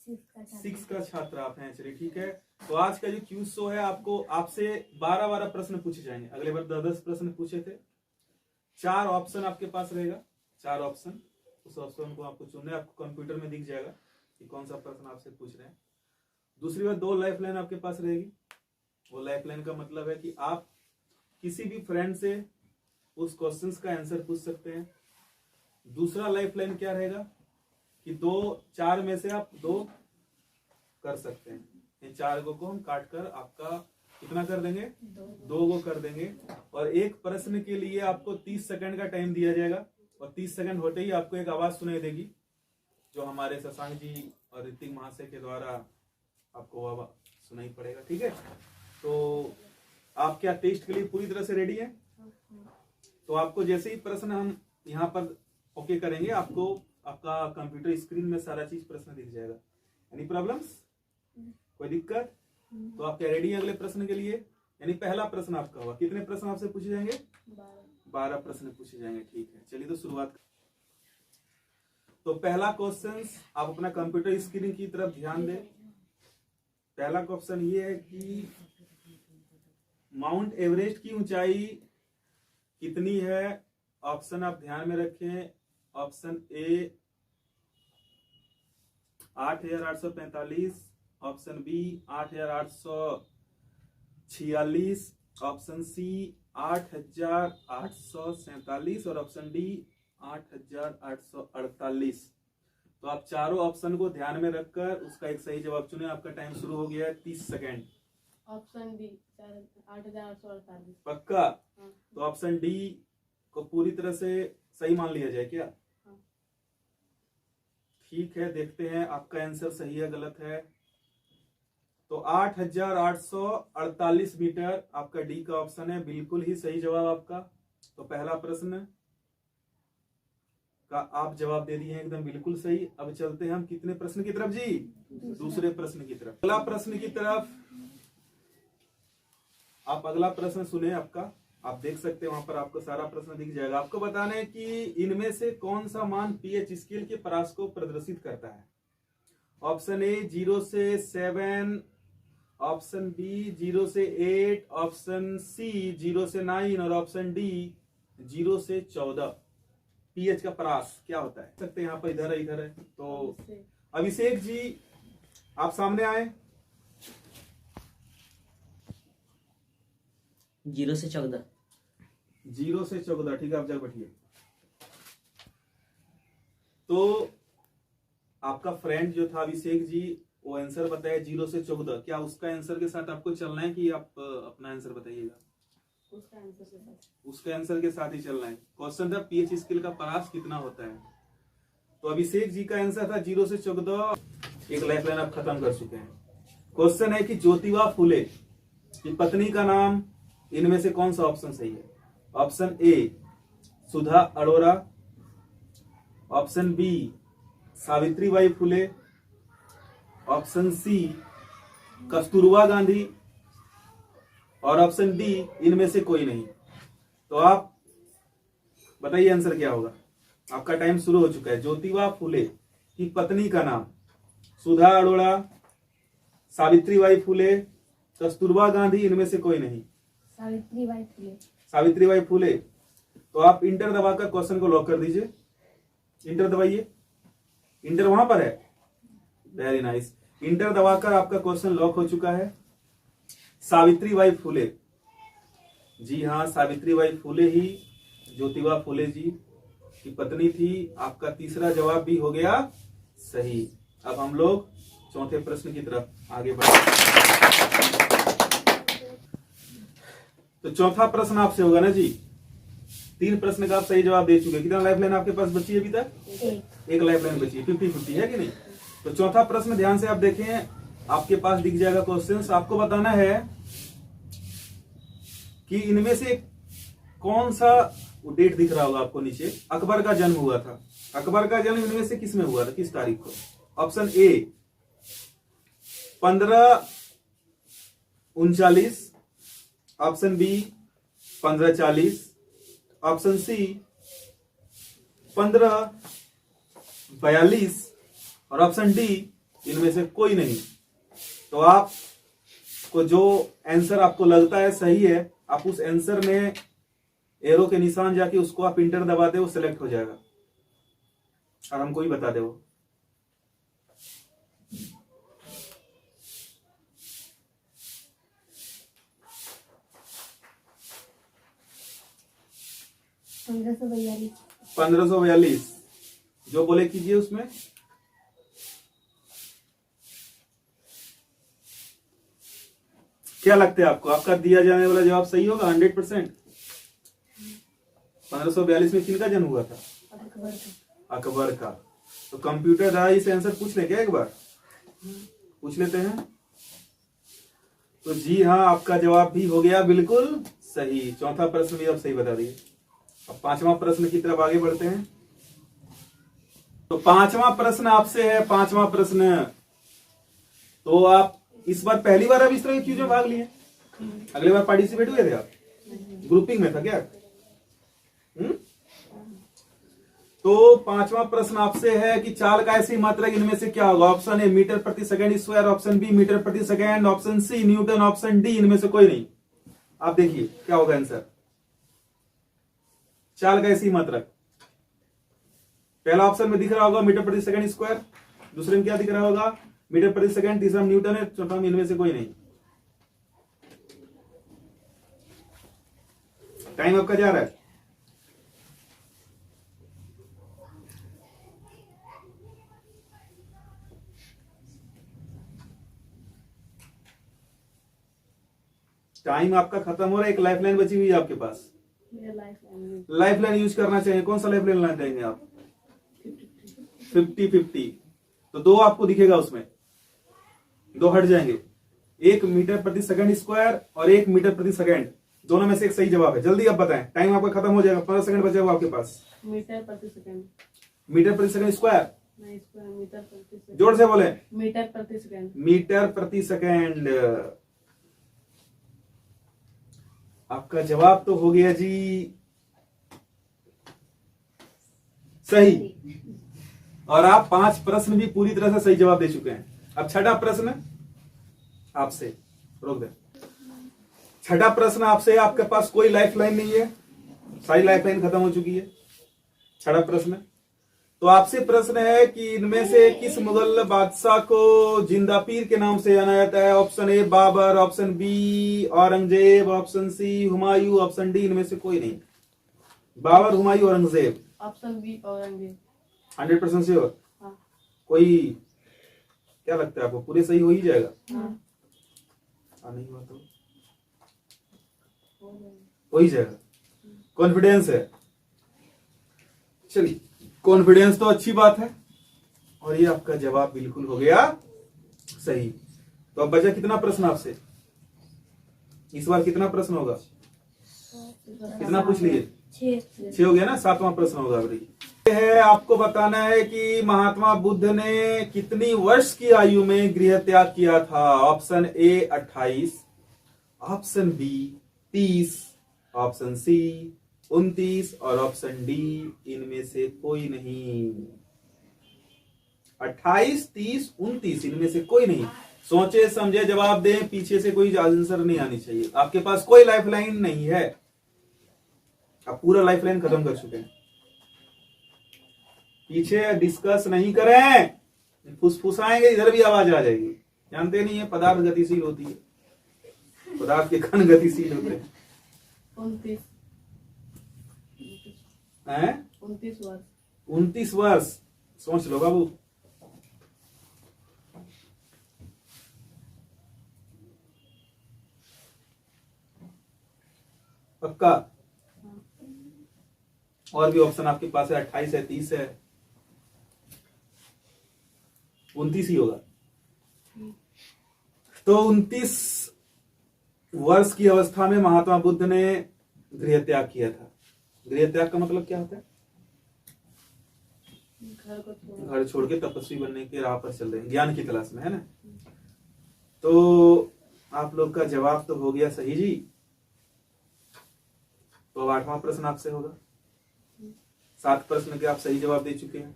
6 का छात्र आप हैं। चलिए ठीक है। तो आज का जो क्यूज शो है आपको आपसे 12 प्रश्न पूछे जाएंगे। अगले बार 10 प्रश्न पूछे थे। 4 ऑप्शन आपके पास रहेगा, 4 ऑप्शन। उस ऑप्शन को आपको चुनना है, आपको कंप्यूटर में दिख जाएगा कि कौन सा प्रश्न आपसे पूछ रहे हैं। दूसरी बात, 2 लाइफ लाइन आपके पास रहेगी। वो लाइफ लाइन का मतलब है कि आप किसी भी फ्रेंड से उस क्वेश्चन का आंसर पूछ सकते हैं। दूसरा लाइफ लाइन क्या रहेगा कि 4 में से आप 2 कर सकते हैं। इन 4 को हम काट कर आपका कितना कर देंगे, 2 को कर देंगे। और एक प्रश्न के लिए आपको 30 सेकंड का टाइम दिया जाएगा और 30 सेकंड होते ही आपको एक आवाज सुनाई देगी जो हमारे शशांक जी और ऋतिक महाशय के द्वारा आपको आवाज सुनाई पड़ेगा। ठीक है। तो आप क्या टेस्ट के लिए पूरी तरह से रेडी हैं? तो आपको जैसे ही प्रश्न हम यहाँ पर ओके करेंगे, आपको आपका कंप्यूटर स्क्रीन में सारा चीज प्रश्न दिख जाएगा। एनी प्रॉब्लम्स, कोई दिक्कत? तो आप क्या रेडी हैं अगले प्रश्न के लिए? यानी पहला प्रश्न आपका होगा। कितने प्रश्न आपसे पूछे जाएंगे? 12 प्रश्न पूछे जाएंगे। ठीक है, चलिए तो शुरुआत। तो पहला क्वेश्चन, आप अपना कंप्यूटर स्क्रीन की तरफ ध्यान दें। पहला क्वेश्चन ये है कि माउंट एवरेस्ट की ऊंचाई कितनी है? ऑप्शन आप ध्यान में रखें। Option A 8,845, option B 8,846, option C 8,847 और ऑप्शन डी 8,848। तो आप चारों ऑप्शन को ध्यान में रखकर उसका एक सही जवाब चुने। आपका टाइम शुरू हो गया है, 30 सेकेंड। ऑप्शन डी 8,848 पक्का? हाँ। तो ऑप्शन डी को पूरी तरह से सही मान लिया जाए क्या? हाँ। ठीक है, देखते हैं आपका आंसर सही है गलत है। तो 8,848 मीटर आपका डी का ऑप्शन है, बिल्कुल ही सही जवाब आपका। तो पहला प्रश्न का आप जवाब दे दिए हैं एकदम बिल्कुल सही। अब चलते हैं हम कितने प्रश्न की तरफ जी? दूसरे प्रश्न की तरफ। अगला प्रश्न की तरफ आप अगला प्रश्न सुने आपका। आप देख सकते हैं वहां पर आपको सारा प्रश्न दिख जाएगा। आपको बताना है कि इनमें से कौन सा मान पीएच स्केल के परास को प्रदर्शित करता है। ऑप्शन ए 0 से 7, ऑप्शन बी 0 से 8, ऑप्शन सी 0 से 9 और ऑप्शन डी 0 से 14। पीएच का परास क्या होता है? सकते हैं यहाँ पर इधर है। तो अभिषेक जी आप सामने आए। 0 से 14। 0 से 14, ठीक है, आप जब बैठिए। तो आपका फ्रेंड जो था अभिषेक जी, वो आंसर बताया 0 से 14। क्या उसका आंसर के साथ आपको चलना है कि आप अपना आंसर बताइएगा? उसके आंसर के साथ ही चलना है। क्वेश्चन था पीएच स्केल का परास कितना होता है। तो अभिषेक जी का आंसर था 0 से 14। एक लाइफ लाइन आप खत्म कर चुके हैं। क्वेश्चन है कि ज्योतिबा फुले की पत्नी का नाम इनमें से कौन सा ऑप्शन सही है? Option A Sudha Arora, option B Savitribai Phule, option C Kasturba Gandhi और ऑप्शन डी इनमें से कोई नहीं। तो आप बताइए आंसर क्या होगा। आपका टाइम शुरू हो चुका है। ज्योतिबा फुले की पत्नी का नाम सुधा अरोड़ा, सावित्रीबाई फुले, कस्तूरबा गांधी, इनमें से कोई नहीं। सावित्रीबाई फुले। सावित्रीबाई फुले। तो आप इंटर दबाकर क्वेश्चन को लॉक कर दीजिए। इंटर दबाइए। इंटर वहां पर है, वेरी नाइस। इंटर दबाकर आपका क्वेश्चन लॉक हो चुका है। सावित्रीबाई फुले, जी हाँ, सावित्रीबाई फुले ही ज्योतिबा फुले जी की पत्नी थी। आपका तीसरा जवाब भी हो गया सही। अब हम लोग चौथे प्रश्न की तरफ आगे बढ़े। तो चौथा प्रश्न आपसे होगा ना जी। 3 प्रश्न का आप सही जवाब दे चुके। कितना लाइफ लाइन आपके पास बची है अभी तक? एक लाइफ लाइन बची है। 50-50 है कि नहीं? तो चौथा प्रश्न ध्यान से आप देखें, आपके पास दिख जाएगा क्वेश्चन। आपको बताना है कि इनमें से कौन सा, डेट दिख रहा होगा आपको नीचे, अकबर का जन्म हुआ था। अकबर का जन्म इनमें से किस में हुआ था, किस तारीख को? Option A 1539, option B 1540, option C 1542 और ऑप्शन डी इनमें से कोई नहीं। तो आप को जो आंसर आपको लगता है सही है, आप उस आंसर में एरो के निशान जाके उसको आप इंटर दबा दे, वो सिलेक्ट हो जाएगा और हमको ही बता दे वो। पंद्रह सौ 1542 जो बोले कीजिए उसमें। क्या लगता है आपको, आपका दिया जाने वाला जवाब सही होगा 100%? 1542 में किनका जन्म हुआ था? अकबर का। तो कंप्यूटर द्वारा इसे आंसर पूछ ले क्या एक बार? पूछ लेते हैं। तो जी हाँ, आपका जवाब भी हो गया बिल्कुल सही। चौथा प्रश्न भी आप सही बता दिए। अब पांचवा प्रश्न की तरफ आगे बढ़ते हैं। तो पांचवा प्रश्न आपसे है। पांचवा प्रश्न, तो आप इस बार पहली बार आप इस तरह के क्यूज में भाग लिए? अगले बार पार्टिसिपेट हुए थे आप? ग्रुपिंग में था क्या? तो पांचवा प्रश्न आपसे है कि चाल का ऐसी मात्रक इनमें से क्या होगा? ऑप्शन ए मीटर प्रति second square, option B metre प्रति second, option C newton, option D इनमें से कोई नहीं। आप देखिए क्या होगा आंसर। चाल का ऐसी मात्रक पहला ऑप्शन में दिख रहा होगा मीटर प्रति सेकंड स्क्वायर, दूसरे में क्या दिख रहा होगा? मीटर प्रति सेकंड, तीसरा में न्यूटन है, चौथा में इनमें से कोई नहीं। टाइम आपका जा रहा है। टाइम आपका खत्म हो रहा है। एक लाइफलाइन बची हुई है आपके पास। लाइफलाइन यूज करना चाहिए। कौन सा लाइफलाइन लेना चाहेंगे आप? 50-50। तो दो आपको दिखेगा उसमें, दो हट जाएंगे। एक मीटर प्रति सेकंड स्क्वायर और एक मीटर प्रति सेकंड, दोनों में से एक सही जवाब है। जल्दी आप बताएं, टाइम आपका खत्म हो जाएगा। 15 सेकंड बचा हुआ आपके पास। मीटर प्रति सेकंड। मीटर प्रति सेकंड स्क्वायर? नहीं, स्क्वायर मीटर प्रति सेकंड। जोर से बोले। मीटर प्रति सेकंड। मीटर प्रति सेकंड। आपका जवाब तो हो गया जी सही, और आप 5 प्रश्न भी पूरी तरह से सही जवाब दे चुके हैं। अब छठा प्रश्न आपसे, रोक दे। छठा प्रश्न आपसे, आपके पास कोई लाइफ लाइन नहीं है, सारी लाइफ लाइन खत्म हो चुकी है। छठा प्रश्न, तो आपसे प्रश्न है कि इनमें से किस मुगल बादशाह को जिंदा पीर के नाम से जाना जाता है? Option A Babur, option B Aurangzeb, option C Humayun, option D इनमें से कोई नहीं। Babur, Humayun, Aurangzeb. Option B Aurangzeb. 100% sure? हाँ। कोई क्या लगता है आपको, पूरे सही हो ही जाएगा? हाँ। नहीं हुआ तो हो ही जाएगा। कॉन्फिडेंस है? चलिए, कॉन्फिडेंस तो अच्छी बात है, और ये आपका जवाब बिल्कुल हो गया सही। तो अब बचा कितना प्रश्न आपसे? इस बार कितना प्रश्न होगा? कितना पूछ लिए? 6 हो गया ना। 7वां प्रश्न होगा अभी। है आपको बताना है कि महात्मा बुद्ध ने कितनी वर्ष की आयु में गृह त्याग किया था? Option A 28, option B 30, option C 29 और ऑप्शन डी इनमें से कोई नहीं। 28, 30, 29 इनमें से कोई नहीं। सोचे समझे जवाब दें, पीछे से कोई आंसर नहीं आनी चाहिए। आपके पास कोई लाइफलाइन नहीं है, आप पूरा लाइफलाइन खत्म कर चुके हैं। पीछे डिस्कस नहीं करें, फुसफुसाएंगे इधर भी आवाज आ जाएगी। जानते नहीं है, पदार्थ गतिशील होती है, पदार्थ के कण गतिशील होते हैं। 29 वर्ष। 29 वर्ष, सोच लो बाबू। पक्का? और भी ऑप्शन आपके पास है, 28 है, 30 है, 29 ही होगा। तो 29 वर्ष की अवस्था में महात्मा बुद्ध ने गृह त्याग किया था। गृह त्याग का मतलब क्या होता है? घर छोड़ के तपस्वी बनने के राह पर चल रहे हैं, ज्ञान की तलाश में, है ना। तो आप लोग का जवाब तो हो गया सही जी। तो अब 8वां प्रश्न आपसे होगा। 7 प्रश्न के आप सही जवाब दे चुके हैं,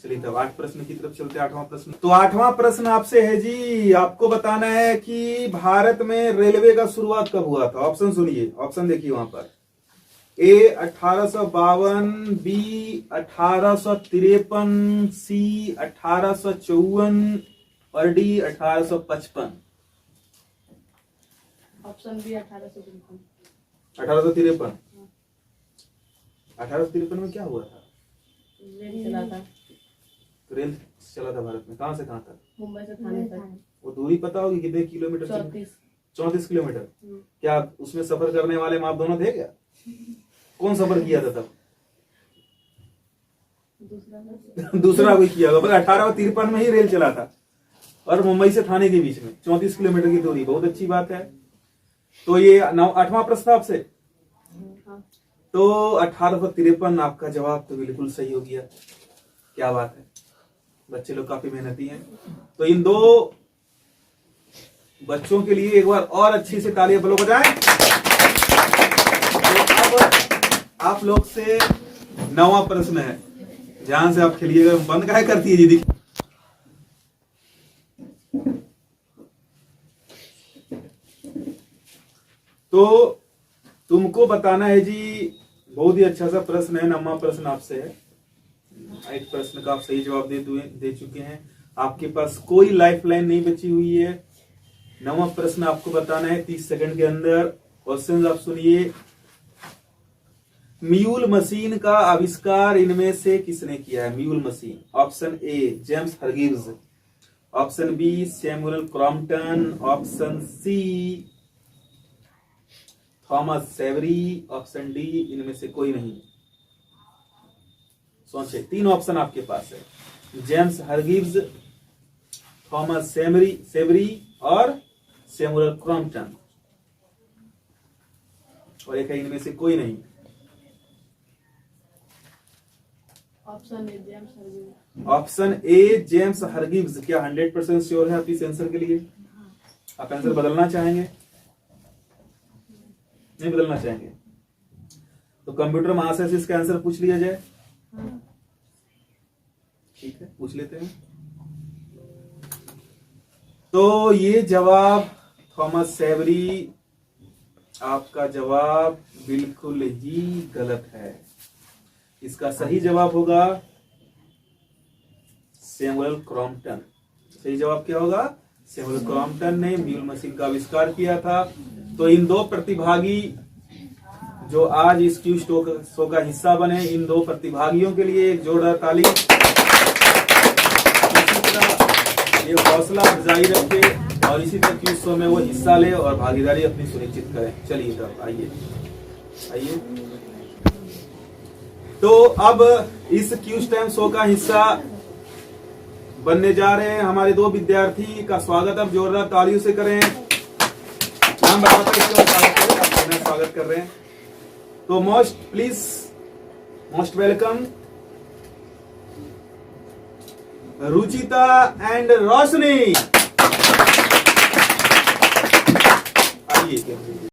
चलिए तब 8 प्रश्न की तरफ चलते हैं। 8वां प्रश्न, तो 8वां प्रश्न आपसे है जी, आपको बताना है कि भारत में रेलवे का शुरुआत कब हुआ था। ऑप्शन सुनिए, ऑप्शन देखिए वहां पर। ए 1852, बी 1853, सी 1854 और डी 1855। Option B 1853। 1853। 1853 में क्या हुआ था? रेल चला था। रेल चला था भारत में, कहां से कहां तक? मुंबई से थाने तक। वो दूरी पता होगी कितने किलोमीटर? 34 किलोमीटर। क्या उसमें सफर करने वाले में आप दोनों थे क्या? कौन सफर किया था तब? दूसरा कोई किया होगा। पर 1853 में ही रेल चला था और मुंबई से थाने के बीच में 34 किलोमीटर की दूरी। बहुत अच्छी बात है। तो ये 8वां प्रश्न आपसे। तो 1853 आपका जवाब तो बिल्कुल सही हो गया। क्या बात है, बच्चे लोग काफी मेहनती हैं। तो इन दो बच्चों के लिए एक बार और अच्छी से तालियां बलो बजाएं। तो अब आप लोग से 9वां प्रश्न है, ध्यान से आप खेलिएगा। बंद काहे करती है दीदी? तो तुमको बताना है जी, बहुत ही अच्छा सा प्रश्न है। 9वां प्रश्न आपसे है। एक प्रश्न का आप सही जवाब दे चुके हैं। आपके पास कोई लाइफलाइन नहीं बची हुई है। 9वां प्रश्न आपको बताना है 30 सेकंड के अंदर। क्वेश्चन आप सुनिए। म्यूल मशीन का आविष्कार इनमें से किसने किया है? Mule machine. Option A James Hargreaves, option B Samuel Crompton, option C Thomas Savery, option D इनमें से कोई नहीं। सोचे, 3 ऑप्शन आपके पास है। जेम्स हरगिव्स, थॉमस सेवरी और सैमुअल क्रॉम्पटन, और एक है इनमें से कोई नहीं। Option A James Hargreaves. Option A James Hargreaves. क्या 100% श्योर है आप इस आंसर के लिए? आप आंसर बदलना चाहेंगे? नहीं बदलना चाहेंगे तो कंप्यूटर महाशय से इसका आंसर पूछ लिया जाए। ठीक है, पूछ लेते हैं। तो ये जवाब थॉमस सेवरी, आपका जवाब बिल्कुल ही गलत है। इसका सही जवाब होगा सैमुअल क्रॉम्पटन। सही जवाब क्या होगा? सैमुअल क्रॉम्पटन ने म्यूल मशीन का आविष्कार किया था। तो इन दो प्रतिभागी जो आज इस क्यूज शो का हिस्सा बने, इन दो प्रतिभागियों के लिए एक जोरदार ताली। इसी तरह ये हौसला अफजाई रखे और इसी तरह क्यूज शो में वो हिस्सा ले और भागीदारी अपनी सुनिश्चित करें। चलिए तब आइए। तो अब इस क्यूज टाइम शो का हिस्सा बनने जा रहे हैं हमारे 2 विद्यार्थी का स्वागत अब जोरदार तालियों से करें। नाम बताकर इसका स्वागत कर रहे हैं। तो मोस्ट वेलकम रुचिता एंड रोशनी। आइए।